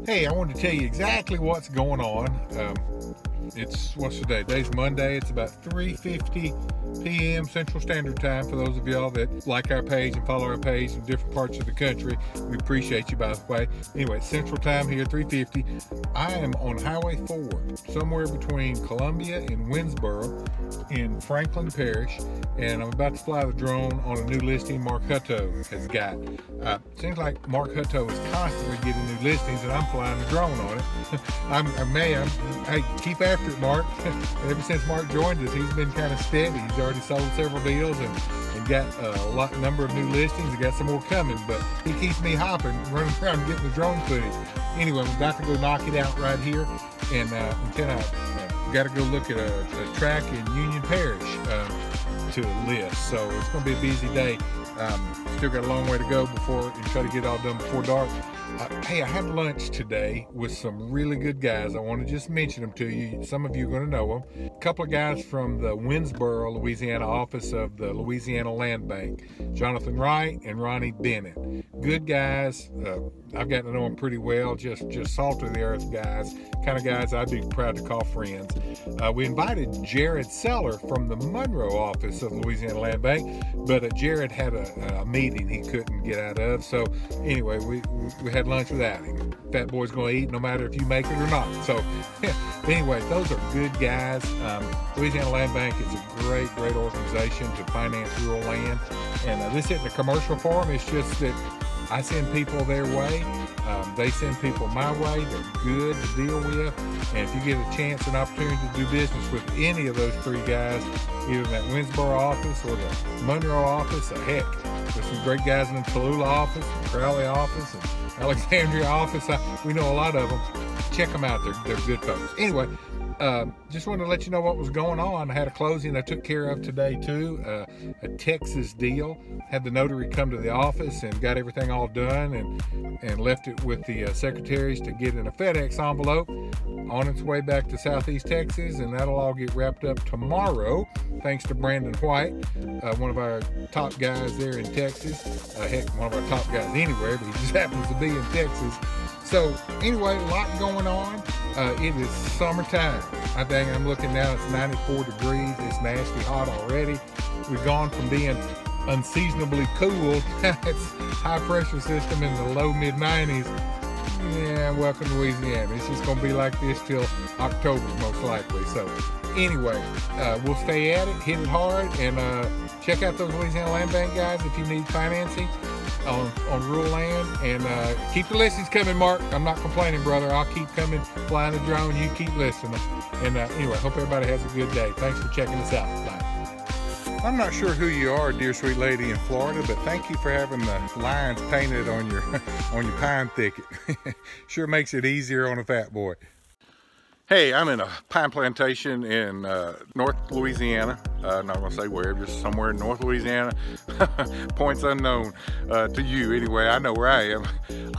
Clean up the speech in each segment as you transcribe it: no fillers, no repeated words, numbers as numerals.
Hey, I wanted to tell you exactly what's going on. What's today? Today's Monday. It's about 3:50 p.m. Central Standard Time. For those of y'all that like our page and follow our page in different parts of the country, we appreciate you, by the way. Anyway, Central Time here, 3:50. I am on Highway 4, somewhere between Columbia and Winsboro in Franklin Parish, and I'm about to fly the drone on a new listing Mark Hutto has got. Seems like Mark Hutto is constantly getting new listings, and I'm flying the drone on it. Hey, keep after it, Mark. Ever since Mark joined us, he's been kind of steady. He's already sold several deals and got a number of new listings. He got some more coming, but he keeps me hopping, running around getting the drone footage. Anyway, I'm about to go knock it out right here, and then I got to go look at a track in Union Parish to list. So it's going to be a busy day. Still got a long way to go and try to get it all done before dark. Hey, I had lunch today with some really good guys. I want to just mention them to you. Some of you are going to know them. A couple of guys from the Winsboro, Louisiana office of the Louisiana Land Bank. Jonathan Wright and Ronnie Bennett. Good guys. I've gotten to know them pretty well. Just salt of the earth guys. Kind of guys I'd be proud to call friends. We invited Jared Seller from the Monroe office of Louisiana Land Bank, but Jared had a meeting he couldn't get out of. So anyway, we had lunch without him. Fat boy's going to eat no matter if you make it or not. So anyway, those are good guys. Louisiana Land Bank is a great organization to finance rural land. And this isn't a commercial for them. It's just that I send people their way. They send people my way. They're good to deal with. And if you get a chance and opportunity to do business with any of those three guys, either that Winsboro office or the Monroe office, heck, there's some great guys in the Tallulah office, and Crowley office, and Alexandria office. We know a lot of them. Check them out. They're good folks. Anyway, just wanted to let you know what was going on. I had a closing I took care of today too, a Texas deal. Had the notary come to the office and got everything all done and left it with the secretaries to get in a FedEx envelope on its way back to Southeast Texas, and that'll all get wrapped up tomorrow thanks to Brandon White, one of our top guys there in Texas. Heck, one of our top guys anywhere, but he just happens to be in Texas. So anyway, a lot going on. It is summertime. I think I'm looking now, it's 94 degrees. It's nasty hot already. We've gone from being unseasonably cool. It's high pressure system in the low mid 90s. Yeah, welcome to Louisiana. It's just gonna be like this till October most likely. So anyway, we'll stay at it, hit it hard, and check out those Louisiana Land Bank guys if you need financing on rural land, and keep the listings coming, Mark. I'm not complaining, brother. I'll keep coming, flying the drone. You keep listening. And anyway, hope everybody has a good day. Thanks for checking us out. Bye. I'm not sure who you are, dear sweet lady in Florida, but thank you for having the lines painted on your pine thicket. Sure makes it easier on a fat boy. Hey, I'm in a pine plantation in North Louisiana. Not gonna say where, just somewhere in North Louisiana. Points unknown to you. Anyway, I know where I am.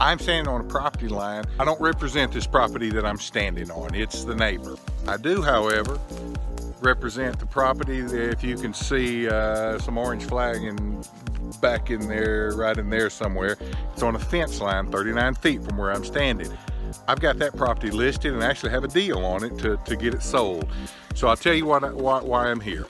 I'm standing on a property line. I don't represent this property that I'm standing on. It's the neighbor. I do, however, represent the property that, if you can see some orange flagging back in there, right in there somewhere. It's on a fence line 39 feet from where I'm standing. I've got that property listed and actually have a deal on it to get it sold. So I'll tell you why I'm here.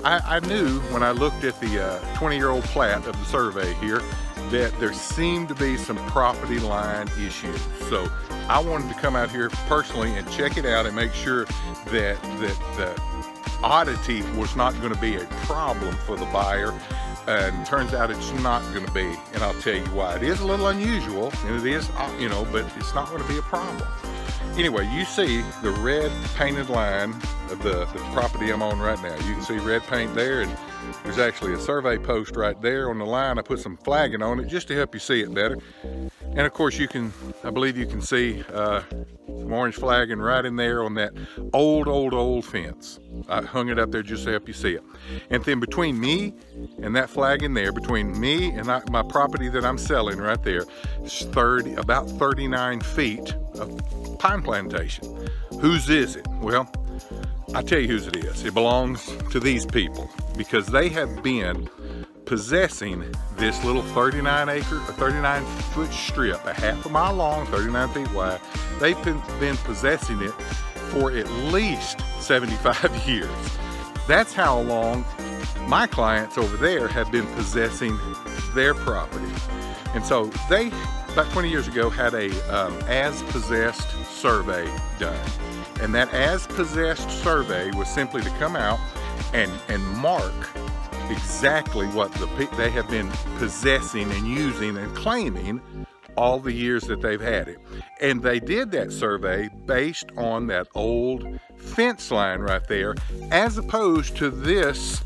I knew when I looked at the 20-year-old plat of the survey here that there seemed to be some property line issues. So I wanted to come out here personally and check it out and make sure that the oddity was not going to be a problem for the buyer. And turns out it's not going to be, and I'll tell you why. It is a little unusual, and it is, you know, but it's not going to be a problem. Anyway, you see the red painted line of the property I'm on right now. You can see red paint there, and there's actually a survey post right there on the line. I put some flagging on it just to help you see it better. And of course you can, I believe you can see some orange flagging right in there on that old fence. I hung it up there just to help you see it. And then between me and that flagging there, between me and my property that I'm selling right there, is about 39 feet of pine plantation. Whose is it? Well, I'll tell you whose it is. It belongs to these people because they have been possessing this little 39-foot strip, a half a mile long, 39 feet wide. They've been possessing it for at least 75 years. That's how long my clients over there have been possessing their property. And so they, about 20 years ago, had a as-possessed survey done. And that as-possessed survey was simply to come out and mark exactly what they have been possessing and using and claiming all the years that they've had it. And they did that survey based on that old fence line right there, as opposed to this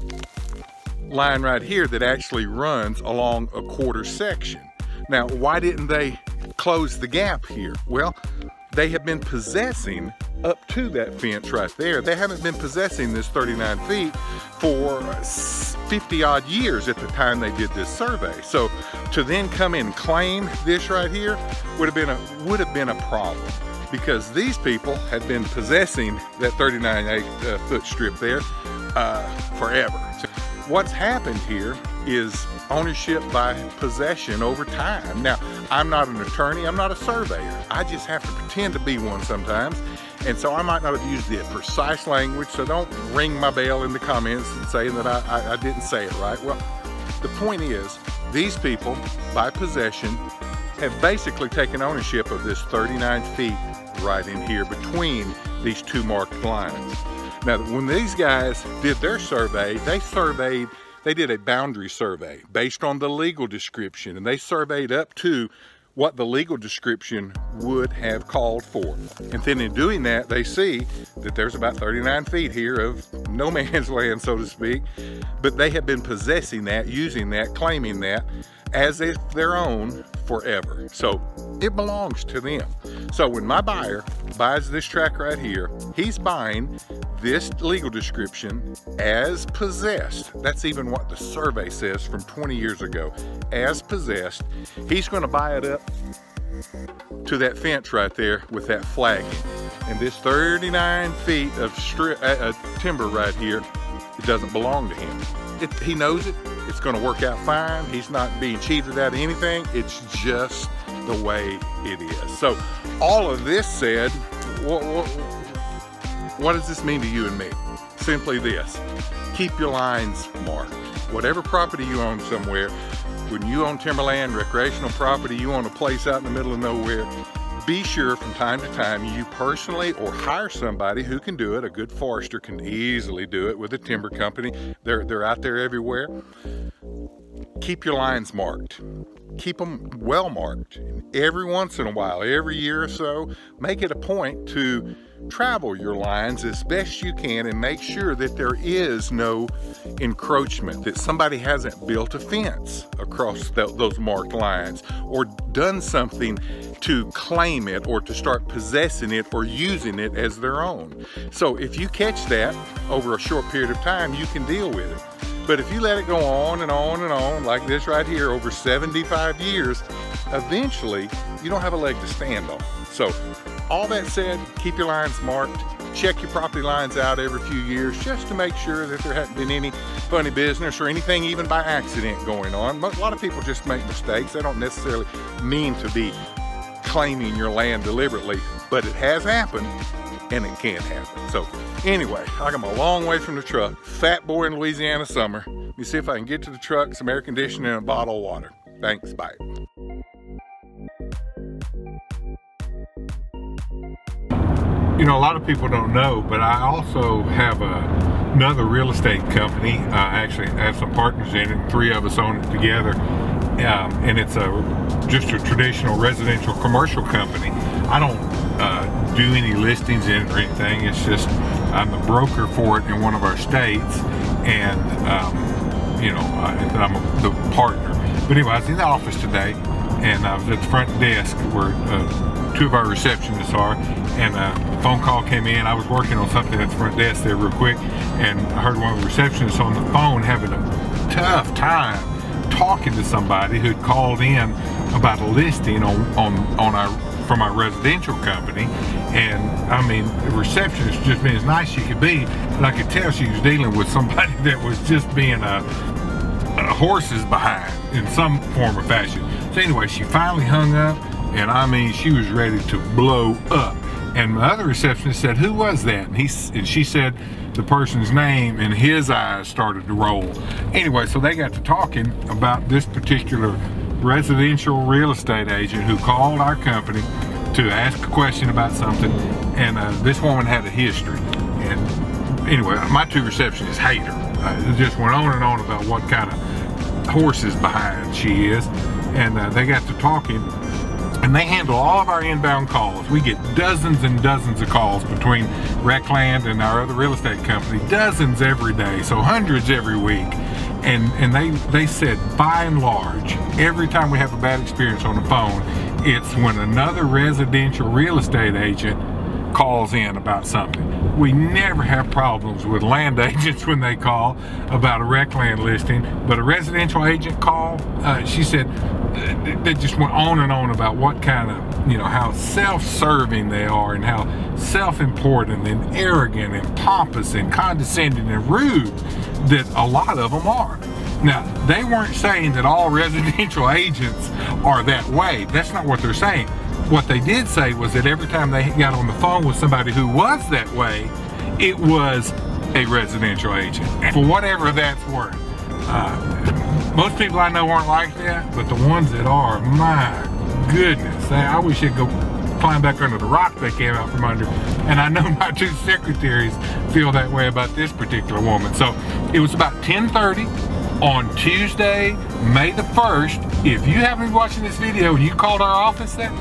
line right here that actually runs along a quarter section. Now, why didn't they close the gap here? Well, they have been possessing up to that fence right there. They haven't been possessing this 39 feet for 50 odd years at the time they did this survey. So to then come in and claim this right here would have been a problem, because these people had been possessing that 39-foot strip there forever. So what's happened here is ownership by possession over time. Now, I'm not an attorney, I'm not a surveyor. I just have to pretend to be one sometimes. And so I might not have used the precise language, so don't ring my bell in the comments and say that I didn't say it right. Well, the point is, these people, by possession, have basically taken ownership of this 39 feet right in here between these two marked lines. Now, when these guys did their survey, they did a boundary survey based on the legal description, and they surveyed up to what the legal description would have called for. And then in doing that, they see that there's about 39 feet here of no man's land, so to speak, but they have been possessing that, using that, claiming that as if their own forever. So it belongs to them. So when my buyer buys this tract right here, he's buying this legal description as possessed. That's even what the survey says from 20 years ago, as possessed. He's going to buy it up to that fence right there with that flagging. And this 39 feet of timber right here, it doesn't belong to him. He knows it. It's going to work out fine. He's not being cheated out of anything. It's just the way it is. So all of this said, what does this mean to you and me? Simply this: keep your lines marked. Whatever property you own somewhere, when you own timberland, recreational property, you own a place out in the middle of nowhere, be sure from time to time you personally or hire somebody who can do it. A good forester can easily do it with a timber company. They're out there everywhere. Keep your lines marked. Keep them well marked. And every once in a while, every year or so, make it a point to travel your lines as best you can and make sure that there is no encroachment, that somebody hasn't built a fence across those marked lines or done something to claim it or to start possessing it or using it as their own. So if you catch that over a short period of time, you can deal with it. But if you let it go on and on and on, like this right here, over 75 years, eventually you don't have a leg to stand on. So all that said, keep your lines marked. Check your property lines out every few years just to make sure that there hasn't been any funny business or anything even by accident going on. A lot of people just make mistakes. They don't necessarily mean to be claiming your land deliberately, but it has happened and it can happen. So anyway, I come a long way from the truck. Fat boy in Louisiana summer. Let me see if I can get to the truck, some air conditioning and a bottle of water. Thanks, bye. You know, a lot of people don't know, but I also have another real estate company. I actually have some partners in it, 3 of us own it together. And it's just a traditional residential commercial company. I don't do any listings in it or anything. It's just I'm the broker for it in one of our states, and you know, I'm the partner. But anyway, I was in the office today, and I was at the front desk where 2 of our receptionists are, and a phone call came in. I was working on something at the front desk there real quick, and I heard one of the receptionists on the phone having a tough time talking to somebody who'd called in about a listing from our residential company. And I mean, the receptionist just being as nice as she could be, but I could tell she was dealing with somebody that was just being a horses behind in some form or fashion. So anyway, she finally hung up, and I mean, she was ready to blow up. And my other receptionist said, "Who was that?" And she said the person's name, and his eyes started to roll. Anyway, so they got to talking about this particular residential real estate agent who called our company to ask a question about something, and this woman had a history. And anyway, my two receptionists hate her. It just went on and on about what kind of horses behind she is, and they got to talking. And they handle all of our inbound calls. We get dozens and dozens of calls between RecLand and our other real estate company, dozens every day, so hundreds every week. And they said, by and large, every time we have a bad experience on the phone, it's when another residential real estate agent calls in about something. We never have problems with land agents when they call about a RecLand listing, but a residential agent call, she said, they just went on and on about what kind of, you know, how self-serving they are and how self-important and arrogant and pompous and condescending and rude that a lot of them are. Now, they weren't saying that all residential agents are that way. That's not what they're saying. What they did say was that every time they got on the phone with somebody who was that way, it was a residential agent. And for whatever that's worth. Most people I know aren't like that, but the ones that are, my goodness, I wish they'd go climb back under the rock they came out from under. And I know my two secretaries feel that way about this particular woman. So it was about 10:30 on Tuesday, May the 1st. If you haven't been watching this video and you called our office then,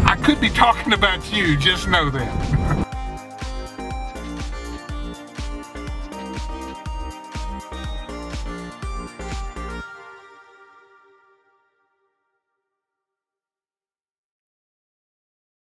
I could be talking about you, just know that.